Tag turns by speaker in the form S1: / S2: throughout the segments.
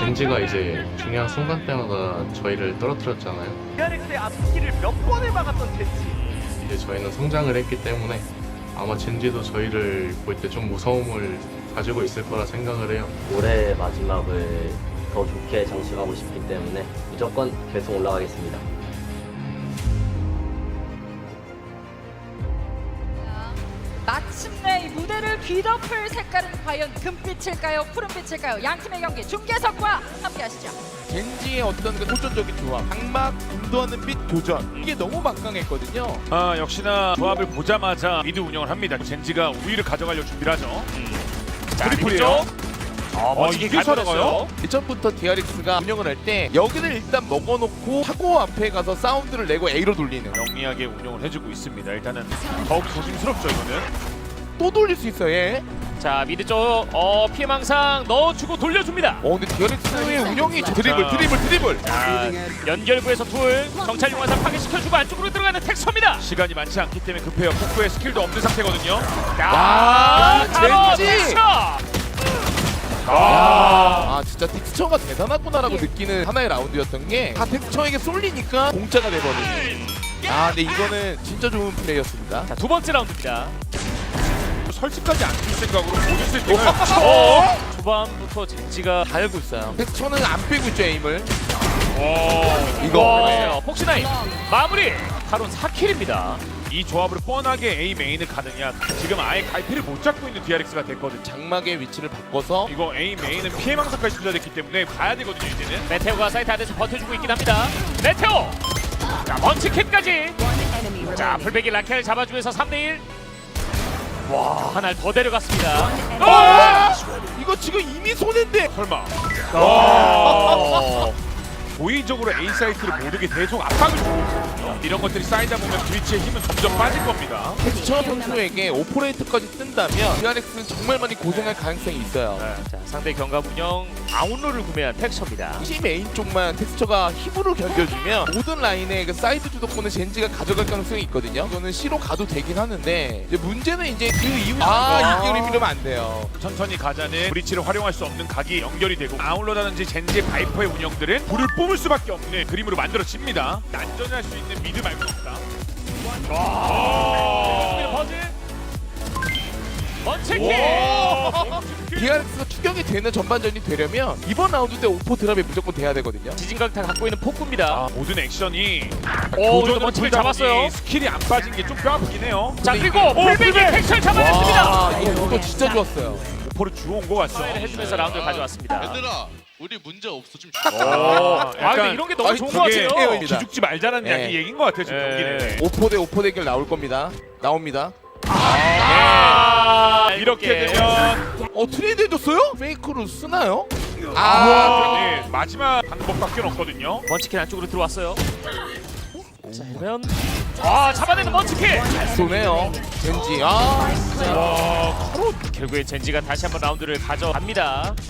S1: 젠지가 이제 중요한 순간 때마다 저희를 떨어뜨렸잖아요.
S2: DRX의 앞뒤를 몇 번을 막았던 젠지.
S1: 이제 저희는 성장을 했기 때문에 아마 젠지도 저희를 볼 때 좀 무서움을 가지고 있을 거라 생각을 해요.
S3: 올해 마지막을 더 좋게 장식하고 싶기 때문에 무조건 계속 올라가겠습니다.
S4: 마침내 이 무대를 뒤덮을 색깔은 과연 금빛일까요? 푸른빛일까요? 양 팀의 경기 중계석과 함께 하시죠.
S5: 젠지의 어떤 그 도전적인 조합, 장막, 인도하는 빛 교전 이게 너무 막강했거든요.
S6: 역시나 조합을 보자마자 미드 운영을 합니다. 젠지가 우위를 가져가려고 준비를 하죠. 자,
S5: 트리플이에요.
S6: 멋지게
S5: 이게
S6: 잘
S5: 살아가요?
S6: 받았어요.
S5: 예전부터 DRX가 운영을 할 때 여기를 일단 먹어놓고 사고 앞에 가서 사운드를 내고 A로 돌리는,
S6: 영리하게 운영을 해주고 있습니다. 일단은 더욱 조심스럽죠 이거는.
S5: 또 돌릴 수 있어요. 얘.
S7: 자 미드 쪽 피해망상 넣어주고 돌려줍니다.
S5: 근데 DRX의 운영이 드리블.
S7: 자 연결부에서 둘 정찰용 화살 파괴시켜주고 안쪽으로 들어가는 텍스처입니다.
S6: 시간이 많지 않기 때문에 급해요. 폭구의 스킬도 없는 상태거든요.
S5: 와,
S7: 바로
S5: 젠지!
S7: 텍스처.
S5: 진짜 텍스처가 대단하구나라고 느끼는 하나의 라운드였던 게 다 텍스처에게 쏠리니까 공짜가 돼버리는. 근데 이거는 진짜 좋은 플레이였습니다.
S7: 자 두 번째 라운드입니다.
S6: 설치까지 안 줄 생각으로 모든 세팅을
S7: 초반부터 젠지가
S5: 다 알고 있어요. 텍스처는 안 빼고 있죠, 에임을.
S6: 이거
S7: 와, 폭신아이 마무리. 타론 4킬입니다.
S6: 이 조합으로 뻔하게 A 메인을 가느냐. 지금 아예 갈피를 못 잡고 있는 DRX가 됐거든요.
S5: 장막의 위치를 바꿔서
S6: 이거 A 메인은 피해망상까지 투자됐기 때문에 가야 되거든요 이제는.
S7: 메테오가 사이트 안에서 버텨주고 있긴 합니다. 메테오. 자 먼치kit까지. 자 풀백이 라켈 잡아주면서 3대1. 와 하나를 더 데려갔습니다.
S5: 이거 지금 이미 손해인데.
S6: 설마. 고의적으로 A 사이트를 모르게 계속 압박을 주고 있거든요. 이런 것들이 쌓이다 보면 브리치의 힘은 점점 빠질 겁니다.
S5: 텍스처 선수에게 오퍼레이터까지 뜬다면 DRX는 정말 많이 고생할 가능성이 있어요.
S7: 자 상대 경감 운영 아웃로를 구매한 텍스처입니다.
S5: C 메인 쪽만 텍스처가 힘으로 견뎌주면 모든 라인의 그 사이드 주도권을 젠지가 가져갈 가능성이 있거든요. 이거는 C로 가도 되긴 하는데 이제 문제는 이제 그 이후 이게 이러면 안 돼요.
S6: 천천히 가자는 브리치를 활용할 수 없는 각이 연결이 되고 아울러라든지 젠지의 바이퍼의 운영들은 불을 뿜을 수밖에 없는 그림으로 만들어집니다. 난전할 수 있는 미드 말고 없다.
S7: 먼치킷.
S5: DRX가 추격이 되는 전반전이 되려면 이번 라운드 때 오퍼 드랍이 무조건 돼야 되거든요.
S7: 지진강타 갖고 있는 폭구입니다.
S6: 모든 액션이
S7: 오,
S6: 교전으로
S7: 먼치킷
S6: 돌다
S7: 잡았어요.
S6: 보니 스킬이 안 빠진 게 좀 뼈아프긴 해요.
S7: 자 그리고 풀백이 텍스처를 잡아냈습니다.
S5: 이거 진짜 좋았어요.
S6: 오퍼를 주워온 것 같죠.
S7: 해주면서 라운드를 가져왔습니다.
S8: 얘들아 우리 문제 없어 좀
S7: 근데 이런 게 너무 좋은 것
S6: 저게
S7: 같아요.
S6: 기죽지 말자는
S5: 네.
S6: 얘기인 것 같아요 지금
S7: 네.
S6: 경기는.
S5: 오퍼 대 오퍼 대결 나올 겁니다. 나옵니다.
S6: 이렇게 되면
S5: 트레이드 해줬어요? 페이크로 쓰나요?
S6: 네, 마지막 방법밖에 없거든요.
S7: 먼치킷 안쪽으로 들어왔어요. 자 이러면 잡아내는 먼치킷.
S5: 쏘네요. 젠지.
S7: 결국에 젠지가 다시 한번 라운드를 가져갑니다.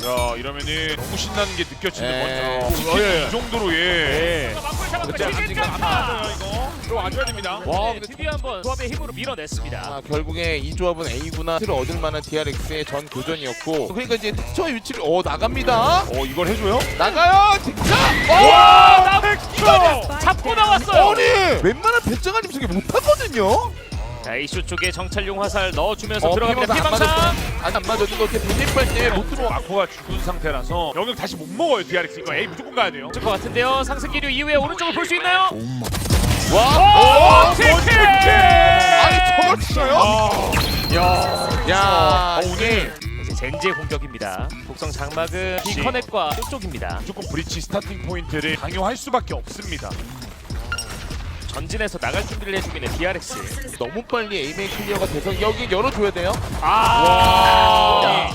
S6: 야 이러면은 너무 신나는 게 느껴지는
S5: 네.
S6: 거죠. 특히 이 정도로
S7: 네.
S6: 근데 아직 안 맞아요 이거. 들어와줘야 됩니다.
S5: 근데
S7: 드디어 한번 조합의 힘으로 밀어냈습니다.
S5: 결국에 이 조합은 A구나 를 얻을 만한 DRX의 전 교전이었고 그러니까 이제 텍스처의 위치를 나갑니다.
S6: 이걸 해줘요?
S5: 나가요 텍스처.
S7: 잡고 나왔어요.
S5: 아니 웬만한 배짱아님 속에 못하거든요.
S7: 자 이슈 쪽에 정찰용 화살 넣어주면서 들어갑니다.
S5: 피해망상
S7: 피해망상.
S5: 아직 안 맞았는 거 이렇게 배제빨 때문에 못 들어와.
S6: 마코가 죽은 상태라서 영역 다시 못 먹어요 DRX. 이거 A 무조건 가야 돼요.
S7: 될것 같은데요. 상승 기류 이후에 오른쪽을 볼 수 있나요?
S6: 먼치킷!
S5: 저걸 치나요? 야
S6: 오늘
S7: 이제 젠지의 공격입니다. 독성 장막은 비커넥과 이쪽입니다.
S6: 무조건 브리치 스타팅 포인트를 강요할 수밖에 없습니다.
S7: 전진해서 나갈 준비를 해주고 있는 DRX.
S5: 너무 빨리 에이메이 클리어가 돼서 여기 열어줘야 돼요.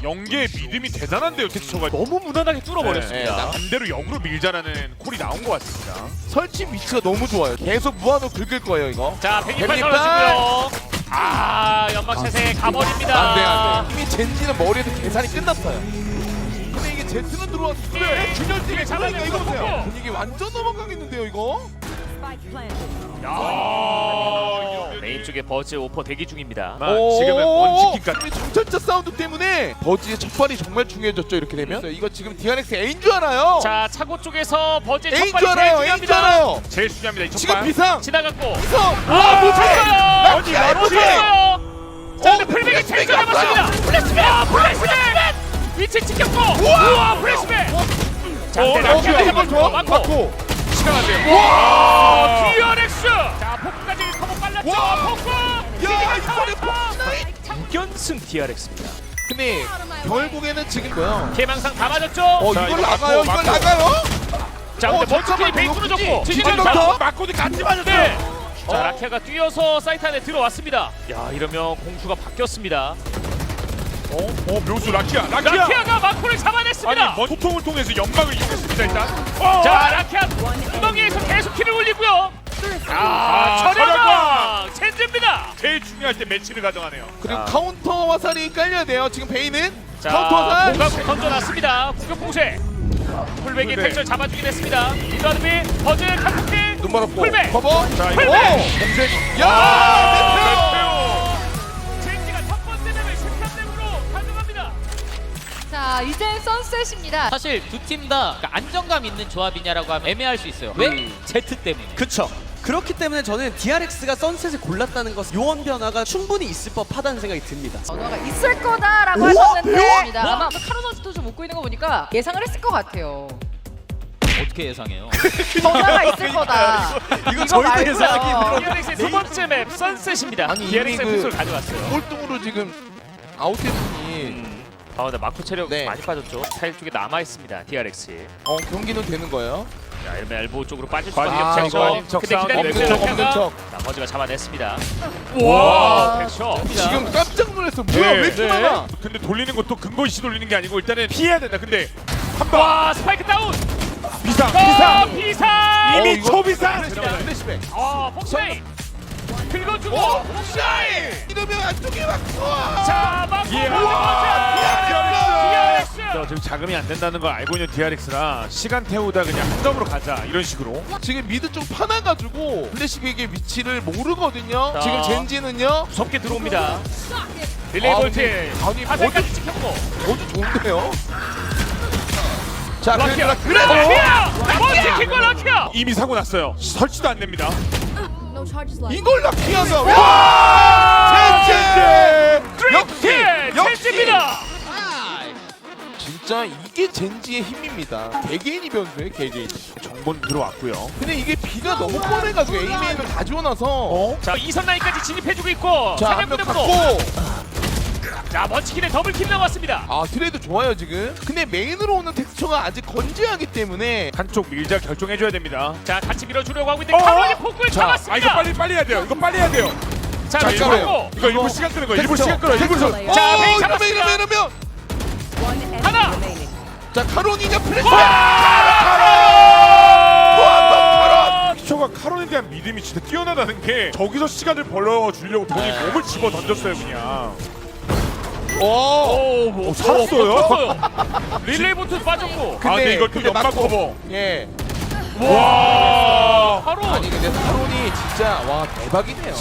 S6: 이 연계의 믿음이 대단한데요 텍스처가.
S7: 너무 무난하게 뚫어버렸습니다.
S6: 반대로 역으로 밀자라는 콜이 나온 것 같습니다.
S5: 설치 위치가 너무 좋아요. 계속 무한으로 긁을 거예요 이거.
S7: 자 128
S5: 128.
S7: 떨어지고요. 연막 채세 가버립니다.
S5: 안돼. 이미 젠지는 머리에서 계산이 끝났어요. 근데 이게 제트는 들어왔어요. 균열팀이
S7: 잡아내고
S5: 이거 보세요.
S7: 있고.
S5: 분위기 완전 넘어가겠는데요 이거.
S7: 메인 쪽에 버즈 오퍼 대기 중입니다.
S6: 지금은 원치킨까지.
S5: 정찰자 사운드 때문에 버즈의 첫 발이 정말 중요해졌죠. 이렇게 되면 이거 지금 DRX A인 줄 알아요.
S7: 자 차고 쪽에서 버즈의
S5: A인
S7: 첫
S5: 줄
S7: 발이 제일
S5: 알아요. A인 줄
S7: 중요합니다.
S5: 알아요.
S6: 제일 중요합니다. 이
S5: 지금
S6: 첫발.
S5: 비상.
S7: 지나갔고
S5: 비상.
S7: 못 쳤어요.
S6: 어디 나
S7: 못 쳤어요. 자 근데 풀백이 제일 잡았습니다. 플래시백. 위치 찍혔고. 우와 플래시백. 자 근데 라키가
S5: 한번 더
S7: 맞고.
S6: 시간 안 돼요.
S7: 와 DRX. 자 포크까지 커버 빨랐죠. 포크.
S5: 야 이번에 폭스나이.
S7: 6연승 DRX입니다.
S5: 근데 결국에는 지금요.
S7: 개망상 다 맞았죠.
S6: 자,
S5: 이걸
S6: 이거
S5: 나가요.
S6: 맞고,
S5: 이걸
S6: 맞고.
S5: 나가요.
S7: 자 근데
S5: 잠깐만,
S7: 멀티킬이 베인
S5: 이거
S7: 끊어졌고
S5: 굳이?
S7: 지진강타.
S5: 더?
S6: 맞고도 같이 맞았어요.
S7: 네. 자 라키아가 뛰어서 사이트 안에 들어왔습니다. 야 이러면 공수가 바뀌었습니다.
S6: 묘수 라키아.
S7: 라키아가 마코를 잡아냈습니다.
S6: 아니 소통을 통해서 연막을 이용했습니다 일단.
S7: 자 라키아 구덩이에서 계속 키를 올리고요. 철야광 젠즈입니다.
S6: 제일 중요할 때 매치를 가져가네요.
S5: 그리고 카운터 화살이 깔려야 돼요. 지금 베이는
S7: 자
S5: 카운터 화살.
S7: 공각 던져놨습니다. 공격 봉쇄. 풀백이
S6: 풀백.
S7: 택절 잡아주긴 했습니다. 이드아드비 버즈 카프키
S5: 눈 말았고.
S7: 풀백.
S5: 커버.
S6: 자 이거
S7: 풀백.
S5: 야.
S7: 젠지가 첫 번째 맵을 13렙으로 가져갑니다.
S4: 자 이제 선셋입니다.
S9: 사실 두 팀 다 안정감 있는 조합이냐라고 하면 애매할 수 있어요. 왜? 제트 때문에.
S10: 그쵸. 그렇기 때문에 저는 DRX가 선셋을 골랐다는 것은 요원 변화가 충분히 있을 법하다는 생각이 듭니다.
S4: 변화가 있을 거다라고 하셨는데 아마 카로 선수도 좀 웃고 있는 거 보니까 예상을 했을 것 같아요.
S9: 어떻게 예상해요?
S4: 변화가 있을 거다.
S10: 이거 저희도
S4: 말고요.
S10: 예상하기
S7: DRX의 두 번째 맵 선셋입니다.
S5: 아니, 이미
S7: DRX의
S5: 그-
S7: 픽을 가져왔어요.
S5: 꼴등으로 지금 아웃됐으니
S7: 근데 마코 체력
S5: 네.
S7: 많이 빠졌죠. 타일 쪽에 남아있습니다. DRX.
S5: 경기는 되는 거예요.
S7: 자 이러면 엘보 쪽으로 빠질
S6: 빠짐,
S7: 수밖에 없죠.
S6: 빠짐, 척
S7: 근데
S6: 싸움.
S7: 기다리는
S5: 없는 척 없는 척.
S7: 자 버즈가 잡아냈습니다. 와 백쇼.
S5: 지금 깜짝 놀랐어. 뭐야 왜 이렇게 많아?
S6: 근데 돌리는 것도 근거 있이 돌리는 게 아니고 일단은 피해야 된다. 근데 한 방
S7: 와 스파이크 다운.
S6: 비상
S7: 비상.
S6: 이미
S5: 이거-
S6: 초비상.
S5: 플래시백.
S7: 폭스웨이. 긁어주고.
S5: 샤이. 이러면 안쪽에 막 쏘아.
S7: 자 마코.
S6: DRX.
S7: DRX.
S6: 지금 자금이 안 된다는 걸 알고 있는 DRX라 시간 태우다 그냥 한 점으로 가자 이런 식으로.
S5: 지금 미드 좀 파놔가지고 플래시백의 위치를 모르거든요.
S7: 자.
S5: 지금 젠지는요.
S7: 무섭게 들어옵니다. 릴레이
S5: 아,
S7: 볼트.
S5: 근데- 아니,
S7: 화살까지 찍혔고.
S5: 모두 좋은데요. 자
S7: 라키아.
S5: 그래도
S7: 라키아. 먼치킨과 라키아.
S6: 이미 사고 났어요. 설치도 안 됩니다.
S5: 이걸 라키아가 와! 젠지! 역시
S7: 젠지입니다.
S5: 진짜 이게 젠지의 힘입니다. 개개인이 변수예요, 개개인.
S6: 정본 들어왔고요.
S5: 근데 이게 비가 너무 뻔해가지고 A메인을 다 지워놔서
S7: 자 2선 라인까지 진입해주고 있고
S5: 자, 한 명
S7: 사냥꾼으로.
S5: 갖고
S7: 자 먼치킨의 더블킬 나왔습니다.
S5: 아 트레이드 좋아요 지금. 근데 메인으로 오는 텍스처가 아직 건재하기 때문에
S6: 한쪽 밀자 결정해줘야 됩니다.
S7: 자 같이 밀어주려고 하고 있는데 카롤이 폭구를
S5: 자,
S7: 잡았습니다.
S6: 이거 빨리 해야 돼요. 이거 빨리 해야 돼요.
S7: 자
S5: 자,
S7: 밀고
S6: 이거 일부 시간 끄는 거. 일부 시간 끌어. 일부 시
S7: 자, 베인
S5: 이러면
S7: 잡았습니다.
S5: 이러면
S7: 하나.
S5: 자 카론이냐 플래시
S6: 피처가 카론에 대한 믿음이 진짜 뛰어나다는 게 저기서 시간을 벌어주려고 돈이 몸을 집어 던졌어요 그냥.
S5: 오
S6: 살았어요?
S7: 릴레이 보트 빠졌고.
S6: 아 근데 이걸 또
S5: 근데
S6: 연막
S5: 맞고.
S6: 커버.
S5: 예.
S6: 와.
S7: 바로
S5: 아니 근데 카론이 진짜 와 대박이네요.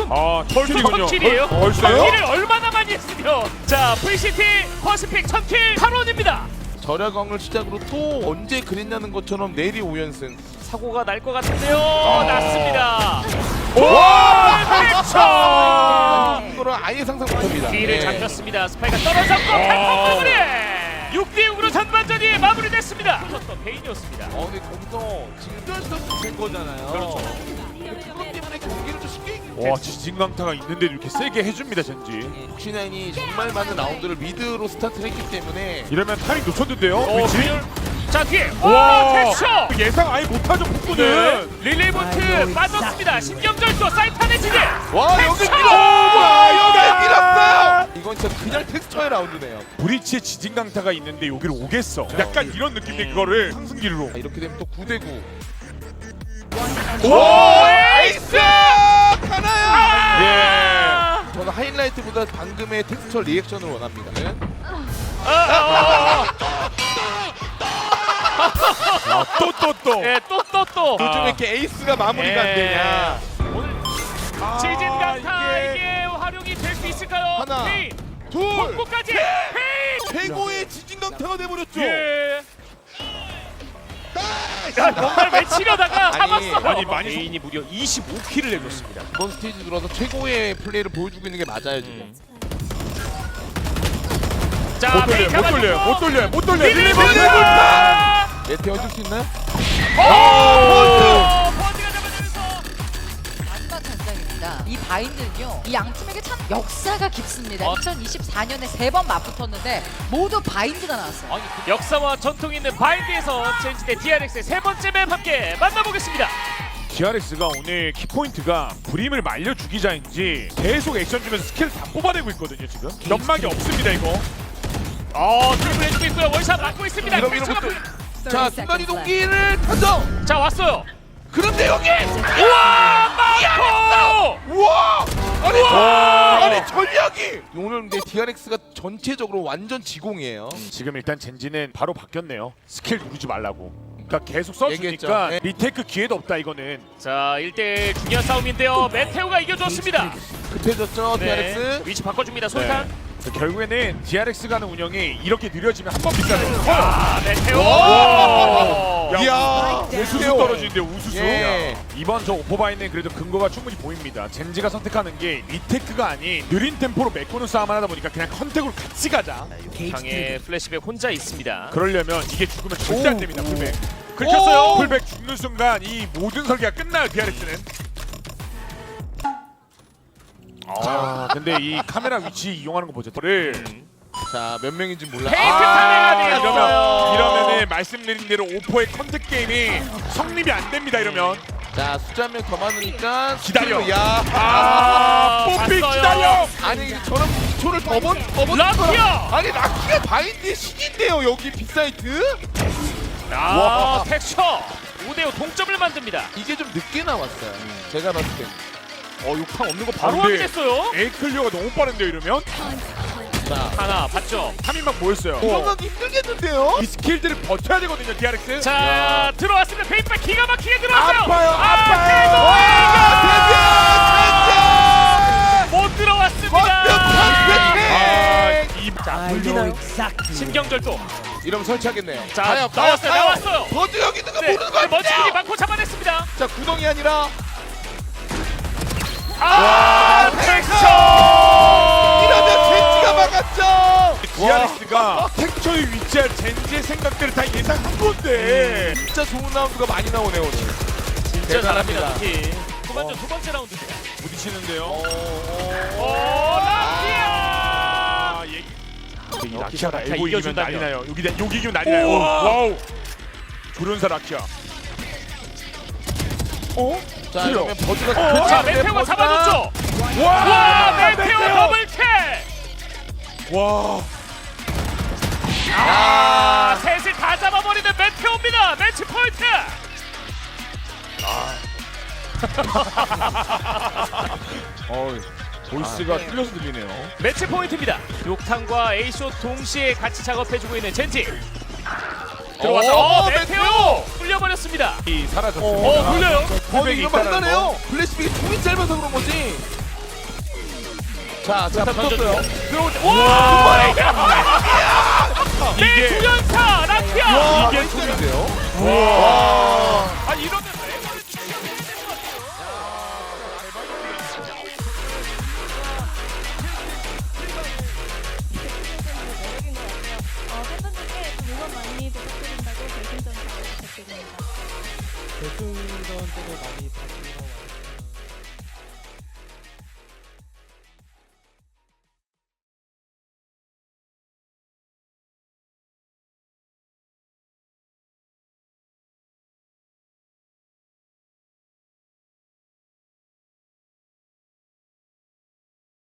S6: 아 털킬이군요.
S7: 킬이에요.
S6: 벌써요?
S7: 킬을 얼마나 많이 했으며. 자 VCT 퍼스픽 1000킬 카론입니다.
S5: 절야광을 시작으로 또 언제 그랬냐는 것처럼 내리 5연승.
S7: 사고가 날 것 같은데요. 났습니다.
S5: 와! 이거를 아예 상상 못합니다.
S7: 뒤를
S5: 예.
S7: 잡혔습니다. 스파이가 떨어졌고 팬텀 마무리. 6대6으로 전반전이 마무리됐습니다. 붙었던 베인이었습니다.
S5: 근데 거기서 진전 선수 된 거잖아요.
S7: 그렇죠.
S5: 근데 그것 때문에 경기를 좀 쉽게 이기고
S6: 와 지진강타가 있는데도 이렇게 세게 해줍니다 젠지.
S5: 복신양이 정말 많은 라운드를 미드로 스타트를 했기 때문에
S6: 이러면 타이 놓쳤는데요.
S7: 그치?
S6: 그치?
S7: 자 뒤에
S6: 와
S7: 와 텍스처.
S6: 예상 아예 못하죠
S7: 네.
S6: 폭구는.
S7: 릴레이 보트 빠졌습니다. 신경절도 사이트 안에 지대.
S5: 와 여기
S7: 텍스처!
S5: 밀어! 와 여기 밀었어요! 이건 진짜 그냥 텍스처의 라운드네요.
S6: 브리치에 지진강타가 있는데 여기로 오겠어. 약간 이런 느낌의 그거를 상승기로.
S5: 자, 이렇게 되면 또 9대9.
S7: 오 에이스.
S5: 하나야!
S6: 예.
S5: 저는 하이라이트보다 방금의 텍스처 리액션을 원합니다.
S6: 또.
S7: 예, 또.
S5: 요즘 왜 이렇게 에이스가 마무리가 안 되냐.
S7: 오늘 시즌 강타에게 활용이 될 수 있을까요?
S5: 하나,
S7: 페인.
S5: 둘,
S7: 복구까지. 페인.
S5: 최고의 지진 강타가 돼버렸죠.
S7: 예. 야, 뭔가를 외치려다가
S5: 아니,
S7: 참았어요.
S6: 페인이 무려 25킬을 내줬습니다.
S5: 이번 스테이지 들어서 최고의 플레이를 보여주고 있는 게 맞아요 지금.
S7: 자, 페인 잡아주고.
S6: 못 돌려요.
S7: 밀리볼타.
S5: 메테오 해줄 수 있나요?
S7: 버즈가 잡아주면서
S4: 마지막 전장입니다. 이 바인드는요, 이 양 팀에게 참 역사가 깊습니다. 2024년에 3번 맞붙었는데 모두 바인드가 나왔어요.
S7: 아니, 역사와 전통이 있는 바인드에서 젠지 대 DRX의 세 번째 맵 함께 만나보겠습니다.
S6: DRX가 오늘 키포인트가 브림을 말려 죽이자인지 계속 액션 주면서 스킬 다 뽑아내고 있거든요 지금. 연막이 없습니다 이거.
S7: 드리블 해주고 있고요. 월샷 맞고 있습니다.
S5: 이런
S7: 펜스가
S5: 자 순간 이동기를 던져.
S7: 자, 왔어요.
S5: 그런데 여기
S7: 우와, 마코!
S5: 우와 아니
S7: 우와!
S5: 아니 전략이 오늘 근데 DRX가 전체적으로 완전 지공이에요.
S6: 지금 일단 젠지는 바로 바뀌었네요. 스킬 누르지 말라고. 그러니까 계속 써주니까
S5: 얘기했죠. 네.
S6: 리테이크 기회도 없다 이거는.
S7: 자, 1대1 중요한 싸움인데요. 메테오가 이겨줬습니다.
S5: 급해졌죠
S7: 네.
S5: DRX.
S7: 위치 바꿔줍니다. 솔탄.
S6: 결국에는 DRX가 하는 운영이 이렇게 느려지면 한 번 비싸요.
S7: 아, 메테오!
S5: 이야
S6: 우수수
S5: 메테오.
S6: 떨어지는데 우수수.
S5: 예.
S6: 이번 저 오퍼바이는 그래도 근거가 충분히 보입니다. 젠지가 선택하는 게 리테크가 아닌 느린 템포로 메꾸는 싸움을 하다 보니까 그냥 컨택으로 같이 가자.
S7: 강의 플래시백 혼자 있습니다.
S6: 그러려면 이게 죽으면 절대 안 됩니다. 풀백.
S7: 긁혔어요.
S6: 풀백 죽는 순간 이 모든 설계가 끝나요. DRX는. 근데 이 카메라 위치 이용하는 거 보죠.
S5: 자몇 명인지 몰라.
S7: 페이크 타메가
S6: 이러면은 말씀드린 대로 오퍼의 컨택 게임이 성립이 안 됩니다. 이러면
S5: 자 숫자 한 명 더 많으니까
S6: 기다려.
S5: 야
S6: 뽀삐
S7: 봤어요.
S6: 기다려.
S5: 아니 저런 기초를 더번
S7: 락키야!
S5: 아니 락키가 바인드의 신인데요 여기 빅사이트.
S7: 텍스처 5대5 동점을 만듭니다.
S5: 이게 좀 늦게 나왔어요. 제가 봤을 때.
S6: 욕탕 없는 거
S7: 바로
S6: 봤는데
S7: 확인했어요.
S6: A 클리어가 너무 빠른데요. 이러면
S7: 하나 봤죠.
S6: 3인방 모였어요.
S5: 도망가기 힘들겠는데요?
S6: 이 스킬들을 버텨야 되거든요. DRX.
S7: 자, 들어왔습니다. 페이스백 기가 막히게 들어왔어요.
S6: 아파요.
S7: 못 들어왔습니다.
S10: 울리나요?
S7: 신경절도.
S5: 이러면 설치하겠네요.
S7: 자, 나왔어요.
S5: 버즈 여기 있는 거
S7: 네,
S5: 모르는 거 아니야?
S7: 먼치킨이 막고 잡아냈습니다.
S5: 자 구덩이 아니라
S7: 텍스처!
S5: 이러면 젠지가 막았죠.
S6: DRX가 텍처에 위치할 젠지의 생각들을 다 예상한 건데.
S5: 진짜 좋은 라운드가 많이 나오네 오늘.
S7: 진짜 잘합니다. 특히 후반전 두 번째 라운드인데.
S6: 부딪히는데요.
S7: 라키야!
S6: 이 라키아가
S7: 라키아
S6: 엘보 이기면
S7: 이겨준다면.
S6: 난리 나요. 여기 이기면 난리 나요. 와우. 조련사 라키아.
S5: 자 이러면 버즈가
S7: 자, 메테오가 잡아줬죠. 와, 메테오 더블킬!
S6: 와.
S7: 셋을 다 잡아버리는 메테오입니다. 매치 포인트.
S6: 보이스가 틀려서 들리네요.
S7: 매치 포인트입니다. 욕탕과 A쇼 동시에 같이 작업해주고 있는 젠지. 들어와서 메테오 뚫려버렸습니다.
S6: 이 사라졌습니다.
S7: 굴려요.
S5: 이거 만나네요. 플래시백이 종이 짧아서 그런 거지. 자 붙었어요.
S7: 와!
S6: 이게
S7: 네, 두연사 라키아.
S5: 이게 총인데요.
S7: 아, 이러면 레버를
S11: 팬분들께 응원 많이 부탁드린다고 결승전 바로 부탁드립니다.
S10: 결승전 때도 많이 봐주시고